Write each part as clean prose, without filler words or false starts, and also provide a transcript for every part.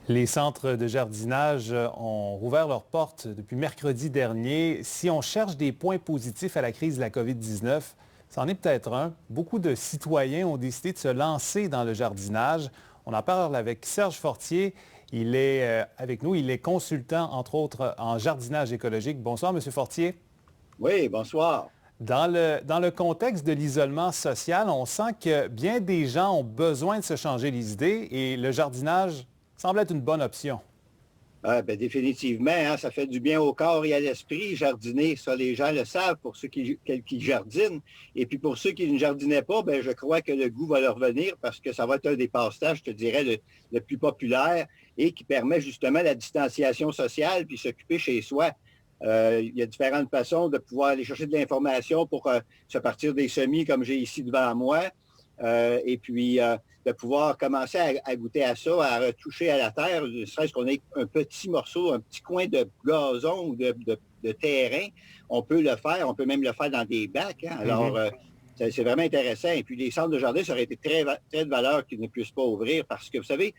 Les centres de jardinage ont rouvert leurs portes depuis mercredi dernier. Si on cherche des points positifs à la crise de la COVID-19, c'en est peut-être un. Beaucoup de citoyens ont décidé de se lancer dans le jardinage. On en parle avec Serge Fortier. Il est avec nous. Il est consultant, entre autres, en jardinage écologique. Bonsoir, Monsieur Fortier. Oui, bonsoir. Dans le contexte de l'isolement social, on sent que bien des gens ont besoin de se changer les idées et le jardinage semble être une bonne option. Définitivement, hein, ça fait du bien au corps et à l'esprit, jardiner. Ça, les gens le savent pour ceux qui jardinent. Et puis pour ceux qui ne jardinaient pas, je crois que le goût va leur venir parce que ça va être un des passe-temps, je te dirais, le plus populaire et qui permet justement la distanciation sociale puis s'occuper chez soi. Il y a différentes façons de pouvoir aller chercher de l'information pour se partir des semis comme j'ai ici devant moi. Et puis de pouvoir commencer à goûter à ça, à retoucher à la terre, ne serait-ce qu'on ait un petit morceau, un petit coin de gazon ou de terrain, on peut le faire, on peut même le faire dans des bacs. Hein. Alors, c'est vraiment intéressant. Et puis, les centres de jardin, ça aurait été très de valeur qu'ils ne puissent pas ouvrir parce que, vous savez,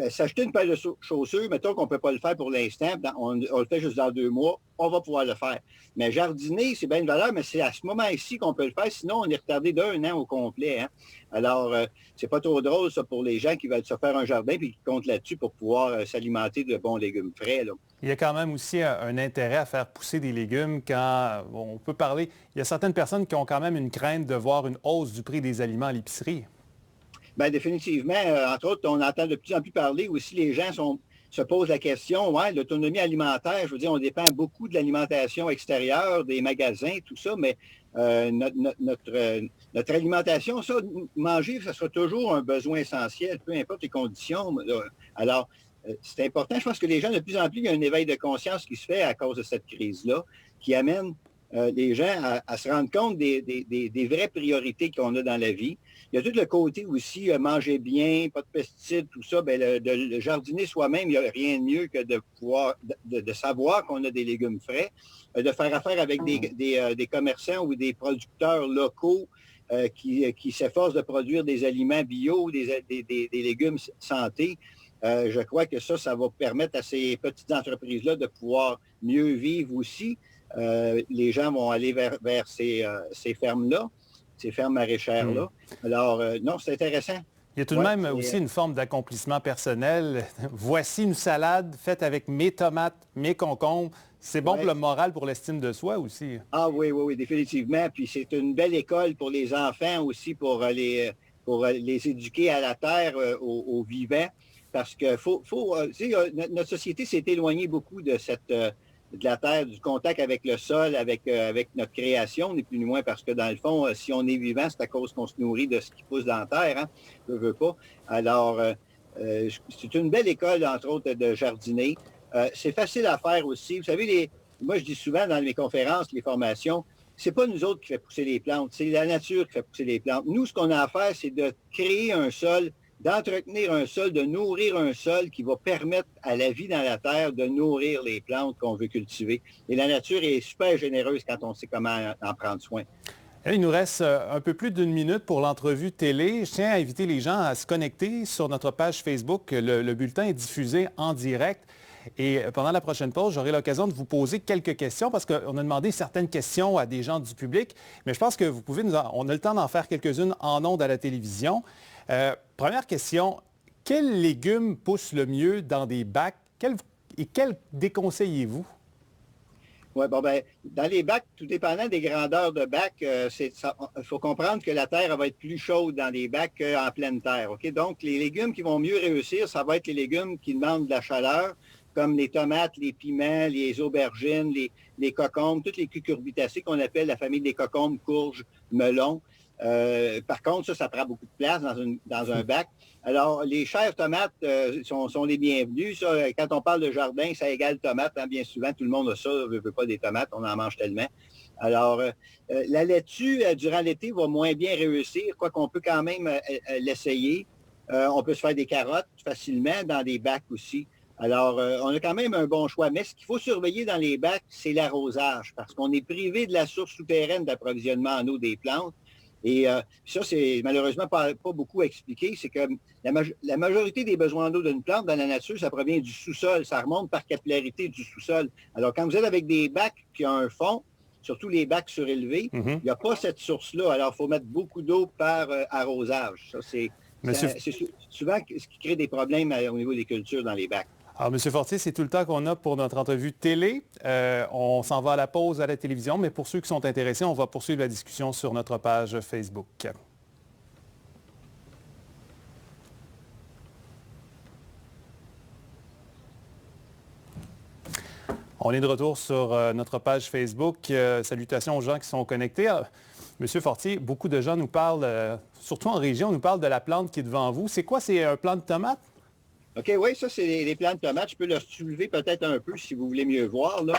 s'acheter une paire de chaussures, mettons qu'on ne peut pas le faire pour l'instant, on le fait juste dans 2 mois, on va pouvoir le faire. Mais jardiner, c'est bien de valeur, mais c'est à ce moment-ci qu'on peut le faire, sinon on est retardé d'1 an au complet. Hein. Alors, c'est pas trop drôle, ça, pour les gens qui veulent se faire un jardin et qui comptent là-dessus pour pouvoir s'alimenter de bons légumes frais. Là. Il y a quand même aussi un intérêt à faire pousser des légumes quand on peut parler. Il y a certaines personnes qui ont quand même une crainte de voir une hausse du prix des aliments à l'épicerie. Bien, définitivement. Entre autres, on entend de plus en plus parler aussi, les gens se posent la question, ouais, l'autonomie alimentaire, je veux dire, on dépend beaucoup de l'alimentation extérieure, des magasins, tout ça, mais notre alimentation, ça, manger, ça sera toujours un besoin essentiel, peu importe les conditions. Là. Alors, c'est important. Je pense que les gens, de plus en plus, il y a un éveil de conscience qui se fait à cause de cette crise-là, qui amène les gens à se rendre compte des vraies priorités qu'on a dans la vie. Il y a tout le côté aussi, manger bien, pas de pesticides, tout ça. Le jardiner soi-même, il n'y a rien de mieux que de pouvoir, de savoir qu'on a des légumes frais, de faire affaire avec des commerçants ou des producteurs locaux qui s'efforcent de produire des aliments bio, des légumes santé. Je crois que ça va permettre à ces petites entreprises-là de pouvoir mieux vivre aussi. Les gens vont aller vers ces fermes-là, ces fermes maraîchères-là. Alors, non, c'est intéressant. Il y a tout de même aussi une forme d'accomplissement personnel. Voici une salade faite avec mes tomates, mes concombres. C'est bon pour le moral, pour l'estime de soi aussi. Ah oui, oui, oui, définitivement. Puis c'est une belle école pour les enfants aussi, pour les éduquer à la terre, au vivant. Parce que notre société s'est éloignée beaucoup de la terre, du contact avec le sol, avec notre création, ni plus ni moins, parce que dans le fond, si on est vivant, c'est à cause qu'on se nourrit de ce qui pousse dans la terre, hein, veut pas. Alors, c'est une belle école, entre autres, de jardiner. C'est facile à faire aussi. Vous savez, moi, je dis souvent dans mes conférences, les formations, c'est pas nous autres qui fait pousser les plantes, c'est la nature qui fait pousser les plantes. Nous, ce qu'on a à faire, c'est de créer un sol, d'entretenir un sol, de nourrir un sol qui va permettre à la vie dans la terre de nourrir les plantes qu'on veut cultiver. Et la nature est super généreuse quand on sait comment en prendre soin. Il nous reste un peu plus d'une minute pour l'entrevue télé. Je tiens à inviter les gens à se connecter sur notre page Facebook. Le bulletin est diffusé en direct. Et pendant la prochaine pause, j'aurai l'occasion de vous poser quelques questions parce qu'on a demandé certaines questions à des gens du public. Mais je pense que vous pouvez on a le temps d'en faire quelques-unes en ondes à la télévision. Première question, quels légumes poussent le mieux dans des bacs et quels déconseillez-vous? Oui, dans les bacs, tout dépendant des grandeurs de bacs, il faut comprendre que la terre va être plus chaude dans les bacs qu'en pleine terre. OK? Donc, les légumes qui vont mieux réussir, ça va être les légumes qui demandent de la chaleur, comme les tomates, les piments, les aubergines, les cocombes, toutes les cucurbitacées qu'on appelle la famille des cocombes, courges, melons. Par contre, ça prend beaucoup de place dans un bac. Alors, les chères tomates sont les bienvenues. Ça, quand on parle de jardin, ça égale tomate. Hein, bien souvent, tout le monde a ça, ne veut pas des tomates, on en mange tellement. Alors, la laitue, durant l'été, va moins bien réussir, quoi qu'on peut quand même l'essayer. On peut se faire des carottes facilement dans des bacs aussi. Alors, on a quand même un bon choix. Mais ce qu'il faut surveiller dans les bacs, c'est l'arrosage, parce qu'on est privé de la source souterraine d'approvisionnement en eau des plantes. Et ça, c'est malheureusement pas beaucoup expliqué. C'est que la majorité des besoins d'eau d'une plante dans la nature, ça provient du sous-sol. Ça remonte par capillarité du sous-sol. Alors, quand vous êtes avec des bacs qui ont un fond, surtout les bacs surélevés, il n'y a pas cette source-là. Alors, il faut mettre beaucoup d'eau par arrosage. Ça, c'est souvent ce qui crée des problèmes au niveau des cultures dans les bacs. Alors, M. Fortier, c'est tout le temps qu'on a pour notre entrevue télé. On s'en va à la pause à la télévision, mais pour ceux qui sont intéressés, on va poursuivre la discussion sur notre page Facebook. On est de retour sur notre page Facebook. Salutations aux gens qui sont connectés. Monsieur Fortier, beaucoup de gens nous parlent, surtout en région, nous parlent de la plante qui est devant vous. C'est quoi? C'est un plant de tomate? OK, oui, ça, c'est les plants de tomates. Je peux le soulever peut-être un peu si vous voulez mieux voir, là.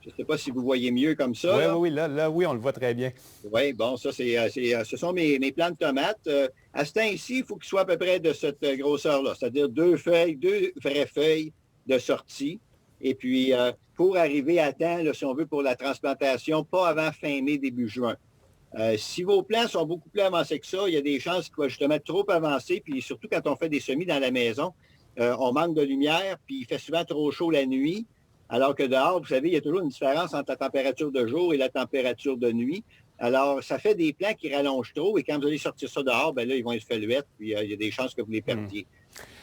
Je ne sais pas si vous voyez mieux comme ça. Oui, là. oui, là, oui, on le voit très bien. Oui, bon, ça, ce sont mes plants de tomates. À ce temps-ci, il faut qu'ils soient à peu près de cette grosseur-là, c'est-à-dire deux vraies feuilles de sortie. Et puis, pour arriver à temps, là, si on veut, pour la transplantation, pas avant fin mai, début juin. Si vos plants sont beaucoup plus avancés que ça, il y a des chances qu'ils vont justement trop avancer. Puis surtout quand on fait des semis dans la maison, on manque de lumière, puis il fait souvent trop chaud la nuit. Alors que dehors, vous savez, il y a toujours une différence entre la température de jour et la température de nuit. Alors, ça fait des plants qui rallongent trop. Et quand vous allez sortir ça dehors, bien là, ils vont être feluettes, puis il y a des chances que vous les perdiez.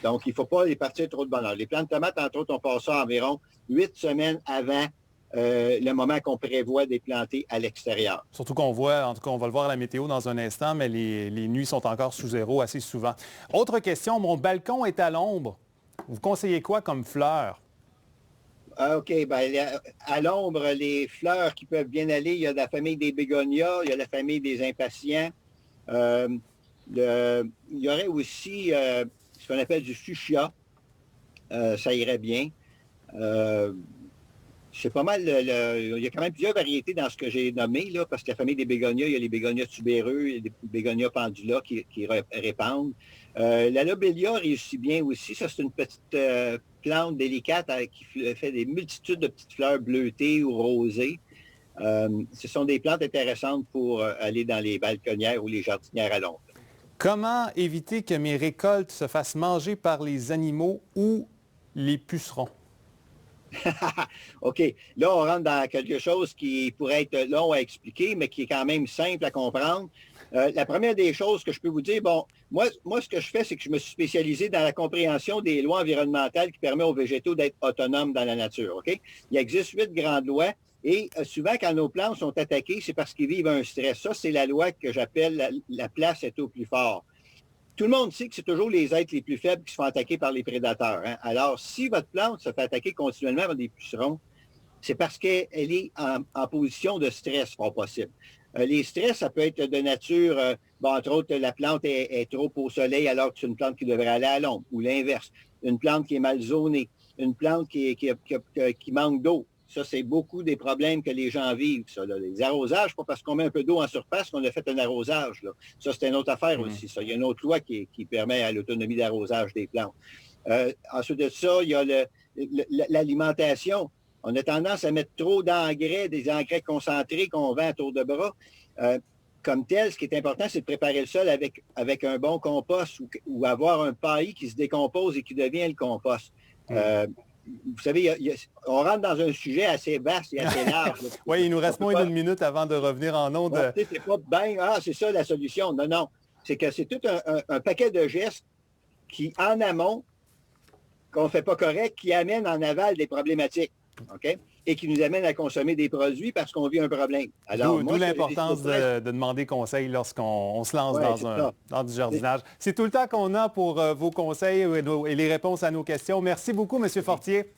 Donc, il ne faut pas les partir trop de bonne heure. Les plants de tomates, entre autres, on passe ça environ 8 semaines avant le moment qu'on prévoit des planter à l'extérieur. Surtout qu'on voit, en tout cas, on va le voir à la météo dans un instant, mais les nuits sont encore sous zéro assez souvent. Autre question, mon balcon est à l'ombre. Vous conseillez quoi comme fleurs? OK, bien, à l'ombre, les fleurs qui peuvent bien aller, il y a la famille des bégonias, il y a la famille des impatients. Il y aurait aussi ce qu'on appelle du fuchsia. Ça irait bien. C'est pas mal, il y a quand même plusieurs variétés dans ce que j'ai nommé, là, parce que la famille des bégonias, il y a les bégonias tubéreux, il y a des bégonias pendula qui répandent. La lobelia réussit bien aussi. Ça, c'est une petite plante délicate qui fait des multitudes de petites fleurs bleutées ou rosées. Ce sont des plantes intéressantes pour aller dans les balconnières ou les jardinières à l'ombre. Comment éviter que mes récoltes se fassent manger par les animaux ou les pucerons? OK. Là, on rentre dans quelque chose qui pourrait être long à expliquer, mais qui est quand même simple à comprendre. La première des choses que je peux vous dire, bon, moi, ce que je fais, c'est que je me suis spécialisé dans la compréhension des lois environnementales qui permettent aux végétaux d'être autonomes dans la nature. OK? Il existe 8 grandes lois et souvent, quand nos plantes sont attaquées, c'est parce qu'ils vivent un stress. Ça, c'est la loi que j'appelle la place est au plus fort. Tout le monde sait que c'est toujours les êtres les plus faibles qui se font attaquer par les prédateurs. Hein? Alors, si votre plante se fait attaquer continuellement par des pucerons, c'est parce qu'elle est en position de stress fort possible. Les stress, ça peut être de nature, entre autres, la plante est trop au soleil alors que c'est une plante qui devrait aller à l'ombre, ou l'inverse. Une plante qui est mal zonée, une plante qui manque d'eau. Ça, c'est beaucoup des problèmes que les gens vivent. Ça, là. Les arrosages, pas parce qu'on met un peu d'eau en surface qu'on a fait un arrosage. Là. Ça, c'est une autre affaire aussi. Ça. Il y a une autre loi qui permet à l'autonomie d'arrosage des plantes. Ensuite de ça, il y a l'alimentation. On a tendance à mettre trop d'engrais, des engrais concentrés qu'on vend à tour de bras. Comme tel, ce qui est important, c'est de préparer le sol avec un bon compost ou avoir un paillis qui se décompose et qui devient le compost. Vous savez, on rentre dans un sujet assez vaste et assez large. Oui, il nous reste moins d'une minute avant de revenir en ondes. C'est pas c'est ça la solution. Non, non. C'est que c'est tout un paquet de gestes qui, en amont, qu'on ne fait pas correct, qui amènent en aval des problématiques. OK? Et qui nous amènent à consommer des produits parce qu'on vit un problème. D'où l'importance de demander conseil lorsqu'on se lance dans du jardinage. C'est tout le temps qu'on a pour vos conseils et les réponses à nos questions. Merci beaucoup, M. Fortier.